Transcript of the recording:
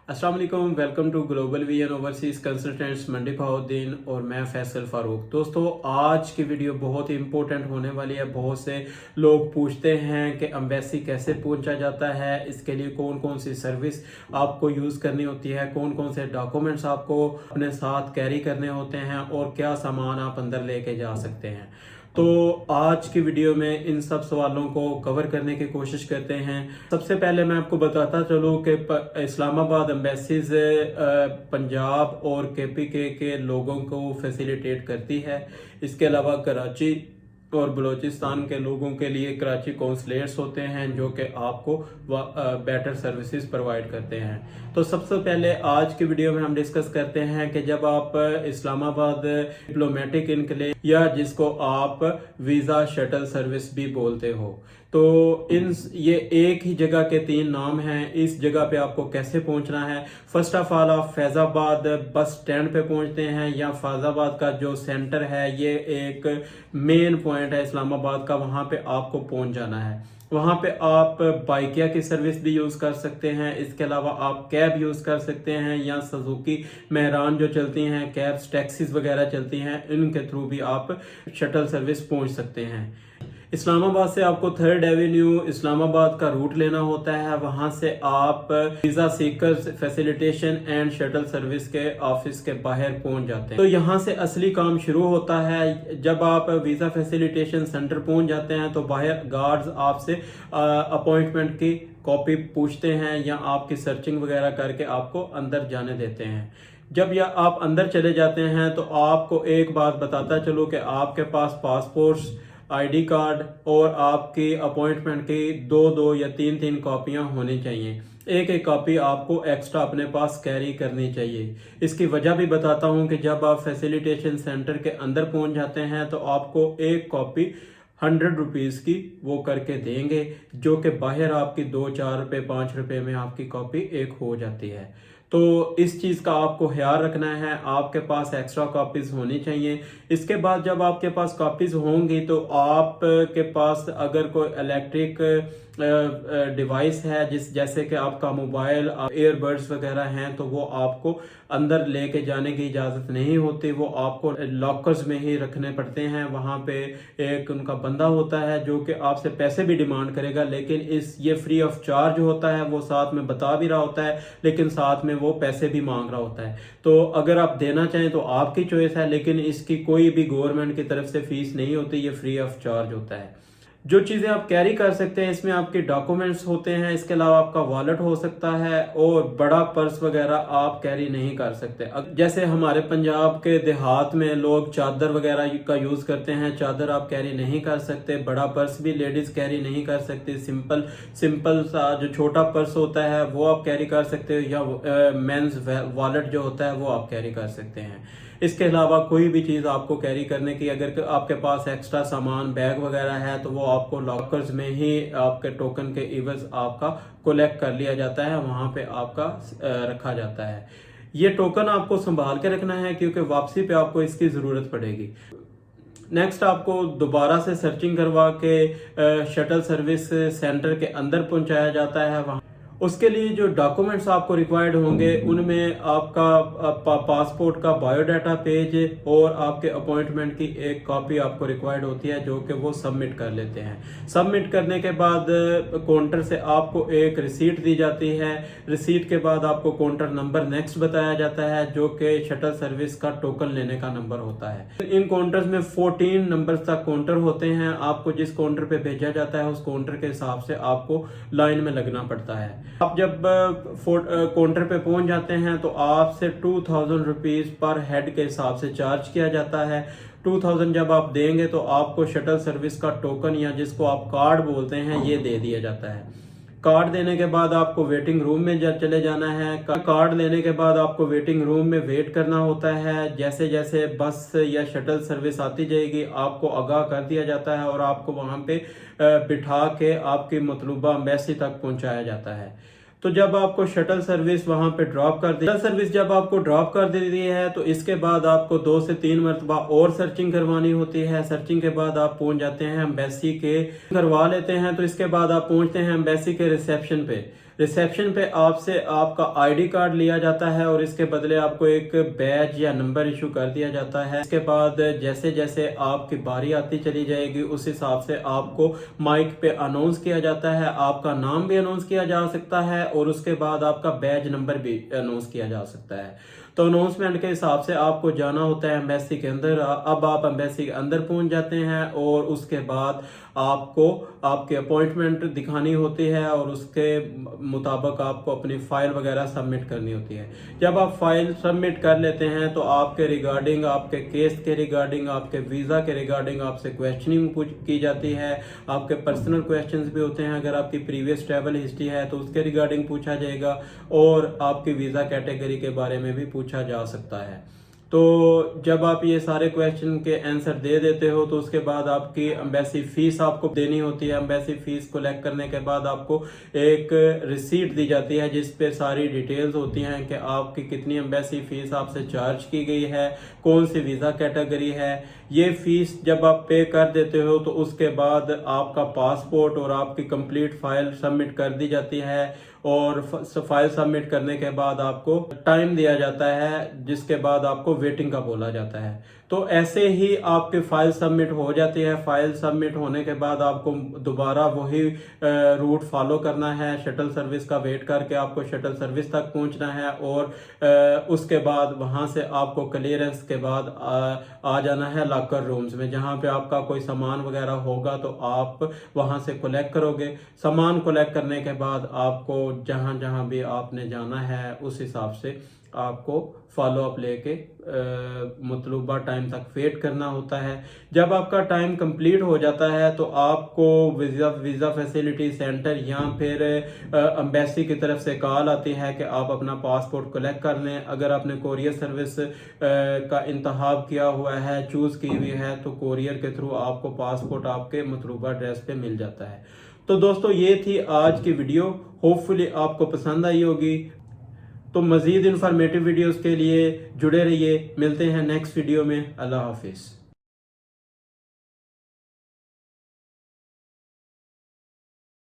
अस्सलाम वालेकुम, welcome to global vision overseas consultants Mandi Bahauddin और मैं फैसल फारूक। दोस्तों, आज की वीडियो बहुत ही इंपॉर्टेंट होने वाली है। बहुत से लोग पूछते हैं कि एम्बेसी कैसे पहुंचा जाता है, इसके लिए कौन कौन सी सर्विस आपको यूज़ करनी होती है, कौन कौन से डॉक्यूमेंट्स आपको अपने साथ कैरी करने होते हैं और क्या सामान आप अंदर लेके जा सकते हैं। तो आज की वीडियो में इन सब सवालों को कवर करने की कोशिश करते हैं। सबसे पहले मैं आपको बताता चलूँ कि इस्लामाबाद एम्बेसीज पंजाब और केपीके के लोगों को फैसिलिटेट करती है। इसके अलावा कराची और बलूचिस्तान के लोगों के लिए कराची कौंसलेट्स होते हैं जो कि आपको बेटर सर्विसेज प्रोवाइड करते हैं। तो सबसे पहले आज की वीडियो में हम डिस्कस करते हैं कि जब आप इस्लामाबाद डिप्लोमेटिक इनक्लेव या जिसको आप वीज़ा शटल सर्विस भी बोलते हो, तो ये एक ही जगह के 3 नाम हैं। इस जगह पे आपको कैसे पहुंचना है? फर्स्ट ऑफ ऑल आप फैजाबाद बस स्टैंड पे पहुंचते हैं, या फैजाबाद का जो सेंटर है ये एक मेन पॉइंट है इस्लामाबाद का, वहां पे आपको पहुंच जाना है। वहां पे आप बाइकिया की सर्विस भी यूज कर सकते हैं। इसके अलावा आप कैब यूज कर सकते हैं, या सुजुकी मेहरान जो चलती हैं, कैब्स टैक्सीज वगैरह चलती हैं, इनके थ्रू भी आप शटल सर्विस पहुंच सकते हैं। इस्लामाबाद से आपको 3rd एवेन्यू इस्लामाबाद का रूट लेना होता है। वहां से आप visa seekers facilitation and shuttle service के ऑफिस के बाहर पहुंच जाते हैं। तो यहां से असली काम शुरू होता है। जब आप वीजा फैसिलिटेशन सेंटर पहुंच जाते हैं तो बाहर गार्ड्स आपसे अपॉइंटमेंट की कॉपी पूछते हैं, या आपकी सर्चिंग वगैरह करके आपको अंदर जाने देते हैं। जब आप अंदर चले जाते हैं तो आपको एक बात बताता चलो कि आपके पास पासपोर्ट्स, आईडी कार्ड और आपकी अपॉइंटमेंट की 2 या 3 कॉपियां होनी चाहिए। एक कॉपी आपको एक्स्ट्रा अपने पास कैरी करनी चाहिए। इसकी वजह भी बताता हूं कि जब आप फैसिलिटेशन सेंटर के अंदर पहुंच जाते हैं तो आपको एक कॉपी 100 रुपीज़ की वो करके देंगे, जो कि बाहर आपकी 2, 4 रुपये, 5 रुपये में आपकी कॉपी एक हो जाती है। तो इस चीज़ का आपको ख्याल रखना है, आपके पास एक्स्ट्रा कॉपीज होनी चाहिए। इसके बाद जब आपके पास कॉपीज होंगी तो आपके पास अगर कोई इलेक्ट्रिक डिवाइस है जैसे कि आपका मोबाइल, ईयरबड्स वगैरह हैं, तो वो आपको अंदर लेके जाने की इजाज़त नहीं होती। वो आपको लॉकर्स में ही रखने पड़ते हैं। वहाँ पे एक उनका बंदा होता है जो कि आपसे पैसे भी डिमांड करेगा, लेकिन ये फ्री ऑफ चार्ज होता है। वो साथ में बता भी रहा होता है, लेकिन साथ में वो पैसे भी मांग रहा होता है। तो अगर आप देना चाहें तो आपकी चॉइस है, लेकिन इसकी कोई भी गवर्नमेंट की तरफ से फीस नहीं होती, ये फ्री ऑफ चार्ज होता है। जो चीज़ें आप कैरी कर सकते हैं इसमें आपके डॉक्यूमेंट्स होते हैं। इसके अलावा आपका वॉलेट हो सकता है, और बड़ा पर्स वगैरह आप कैरी नहीं कर सकते। जैसे हमारे पंजाब के देहात में लोग चादर वगैरह का यूज़ करते हैं, चादर आप कैरी नहीं कर सकते। बड़ा पर्स भी लेडीज़ कैरी नहीं कर सकती। सिंपल सा जो छोटा पर्स होता है वो आप कैरी कर सकते हो, या मेंस वॉलेट जो होता है वो आप कैरी कर सकते हैं। इसके अलावा कोई भी चीज़ आपको कैरी करने की, अगर आपके पास एक्स्ट्रा सामान बैग वगैरह है, तो वो आपको लॉकर्स में ही आपके टोकन के इवज आपका कलेक्ट कर लिया जाता है, वहां पे आपका रखा जाता है। ये टोकन आपको संभाल के रखना है, क्योंकि वापसी पे आपको इसकी ज़रूरत पड़ेगी। नेक्स्ट आपको दोबारा से सर्चिंग करवा के शटल सर्विस सेंटर के अंदर पहुंचाया जाता है। वहाँ उसके लिए जो डॉक्यूमेंट्स आपको रिक्वायर्ड होंगे उनमें आपका पासपोर्ट का बायोडाटा पेज और आपके अपॉइंटमेंट की एक कॉपी आपको रिक्वायर्ड होती है, जो कि वो सबमिट कर लेते हैं। सबमिट करने के बाद काउंटर से आपको एक रिसीट दी जाती है। रिसीट के बाद आपको काउंटर नंबर नेक्स्ट बताया जाता है, जो कि शटल सर्विस का टोकन लेने का नंबर होता है। इन काउंटर्स में 14 नंबर तक काउंटर होते हैं। आपको जिस काउंटर पे भेजा जाता है उस काउंटर के हिसाब से आपको लाइन में लगना पड़ता है। आप जब काउंटर पे पहुंच जाते हैं तो आपसे 2000 रुपीज पर हेड के हिसाब से चार्ज किया जाता है। 2000 जब आप देंगे तो आपको शटल सर्विस का टोकन, या जिसको आप कार्ड बोलते हैं, ये दे दिया जाता है। कार्ड देने के बाद आपको वेटिंग रूम में चले जाना है। कार्ड लेने के बाद आपको वेटिंग रूम में वेट करना होता है। जैसे जैसे बस या शटल सर्विस आती जाएगी आपको आगाह कर दिया जाता है, और आपको वहां पे बिठा के आपकी मतलूबा एम्बेसी तक पहुंचाया जाता है। तो जब आपको शटल सर्विस वहां पे ड्रॉप कर दी, शटल सर्विस जब आपको ड्रॉप कर दी है तो इसके बाद आपको 2 से 3 मरतबा और सर्चिंग करवानी होती है। सर्चिंग के बाद आप पहुंच जाते हैं एम्बेसी के, करवा लेते हैं। तो इसके बाद आप पहुंचते हैं एम्बेसी के रिसेप्शन पे। रिसेप्शन पे आपसे आपका आईडी कार्ड लिया जाता है और इसके बदले आपको एक बैज या नंबर इशू कर दिया जाता है। इसके बाद जैसे जैसे आपकी बारी आती चली जाएगी उस हिसाब से आपको माइक पे अनाउंस किया जाता है, आपका नाम भी अनाउंस किया जा सकता है और उसके बाद आपका बैज नंबर भी अनाउंस किया जा सकता है। तो अनाउंसमेंट के हिसाब से आपको जाना होता है एम्बेसी के अंदर। अब आप एम्बेसी के अंदर पहुंच जाते हैं और उसके बाद आपको आपकी अपॉइंटमेंट दिखानी होती है और उसके मुताबिक आपको अपनी फाइल वगैरह सबमिट करनी होती है। जब आप फाइल सबमिट कर लेते हैं तो आपके रिगार्डिंग, आपके केस के रिगार्डिंग, आपके वीज़ा के रिगार्डिंग आपसे क्वेश्चनिंग की जाती है। आपके पर्सनल क्वेश्चंस भी होते हैं, अगर आपकी प्रीवियस ट्रैवल हिस्ट्री है तो उसके रिगार्डिंग पूछा जाएगा और आपकी वीज़ा कैटेगरी के बारे में भी पूछा जा सकता है। तो जब आप ये सारे क्वेश्चन के आंसर दे देते हो तो उसके बाद आपकी एम्बेसी फीस आपको देनी होती है। एम्बेसी फीस कलेक्ट करने के बाद आपको एक रिसीट दी जाती है जिस पे सारी डिटेल्स होती हैं कि आपकी कितनी एम्बेसी फीस आपसे चार्ज की गई है, कौन सी वीज़ा कैटेगरी है। ये फीस जब आप पे कर देते हो तो उसके बाद आपका पासपोर्ट और आपकी कंप्लीट फाइल सबमिट कर दी जाती है और फाइल सबमिट करने के बाद आपको टाइम दिया जाता है जिसके बाद आपको वेटिंग का बोला जाता है। तो ऐसे ही आपकी फाइल सबमिट हो जाती है। फाइल सबमिट होने के बाद आपको दोबारा वही रूट फॉलो करना है, शटल सर्विस का वेट करके आपको शटल सर्विस तक पहुंचना है और उसके बाद वहां से आपको क्लियरेंस के बाद आ जाना है लॉकर रूम्स में, जहां पे आपका कोई सामान वगैरह होगा तो आप वहां से कलेक्ट करोगे। सामान कलेक्ट करने के बाद आपको जहां जहां भी आपने जाना है उस हिसाब से आपको फॉलो अप लेके मतलूबा टाइम तक वेट करना होता है। जब आपका टाइम कंप्लीट हो जाता है तो आपको वीज़ा फैसिलिटी सेंटर या फिर एम्बेसी की तरफ से कॉल आती है कि आप अपना पासपोर्ट कलेक्ट कर लें। अगर आपने कोरियर सर्विस का इंतखाब किया हुआ है, चूज़ की हुई है, तो कोरियर के थ्रू आपको पासपोर्ट आपके मतलूबा एड्रेस पे मिल जाता है। तो दोस्तों ये थी आज की वीडियो, होपफुली आपको पसंद आई होगी। तो मज़ीद इन्फॉर्मेटिव वीडियोस के लिए जुड़े रहिए। मिलते हैं नेक्स्ट वीडियो में। अल्लाह हाफिज़।